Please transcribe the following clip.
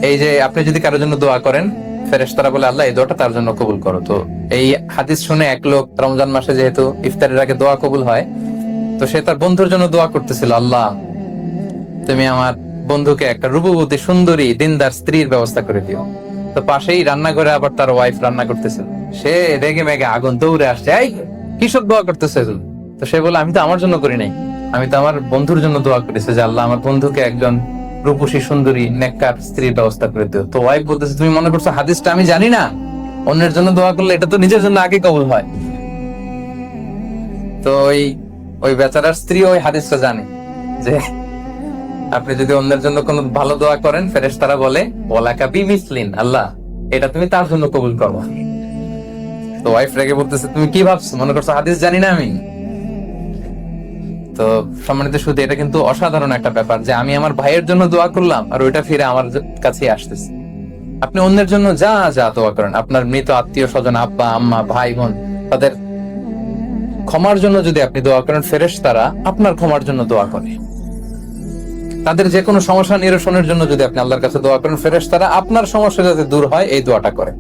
এই যে আপনি যদি কারোর জন্য দোয়া করেন, ফেরেশতারা বলে আল্লাহ এই দোয়াটা তার জন্য কবুল করো। তো এই হাদিস শুনে এক লোক রমজান মাসে যেহেতু ইফতারের আগে দোয়া কবুল হয়, তো সে তার বন্ধুর জন্য দোয়া করতেছিল, আল্লাহ তুমি আমার বন্ধুকে একটা রূপবতী সুন্দরী দিনদার স্ত্রীর ব্যবস্থা করে দিও। তো পাশেই রান্নাঘরে আবার তার ওয়াইফ রান্না করতেছিল, সে রেগে মেগে আগুন দৌড়ে আসছে, এই কিসব দোয়া করতেছে? তো সে বলে আমি তো আমার জন্য করি নাই, আমি তো আমার বন্ধুর জন্য দোয়া করেছি যে আল্লাহ আমার বন্ধুকে একজন রূপসী সুন্দরী নেককার স্ত্রীর ব্যবস্থা করে দিও। তো ওয়াইফ বলতেছে তুমি মনে করছো হাদিসটা আমি জানি না? অন্যের জন্য দোয়া করলে এটা তো নিজের জন্য আগে কবুল হয়। তো ওই ওই বেচারার স্ত্রী ওই হাদিসটা জানে যে আপনি যদি অন্যের জন্য কোনো ভালো দোয়া করেন, ফেরেশতারা বলে ওয়ালাকা বিমিসলিন, আল্লাহ এটা তুমি তার জন্য কবুল করো। তো ওয়াইফ রেগে বলতেছে তুমি কি ভাবছো, মনে করছো হাদিস জানি না আমি? তো সম্মানিত শুধু এটা কিন্তু অসাধারণ একটা ব্যাপার যে আমি আমার ভাইয়ের জন্য দোয়া করলাম আর ওইটা ফিরে আমার কাছে আসতেছে। আপনি অন্যের জন্য যা যা দোয়া করেন, আপনার মৃত আত্মীয় স্বজন, আব্বা আম্মা ভাই বোন, তাদের ক্ষমার জন্য যদি আপনি দোয়া করেন, ফেরেশতারা আপনার ক্ষমার জন্য দোয়া করে। তাদের যে কোনো সমস্যা নিরসনের জন্য যদি আপনি আল্লাহর কাছে দোয়া করেন, ফেরেশতারা আপনার সমস্যা যাতে দূর হয় এই দোয়াটা করে।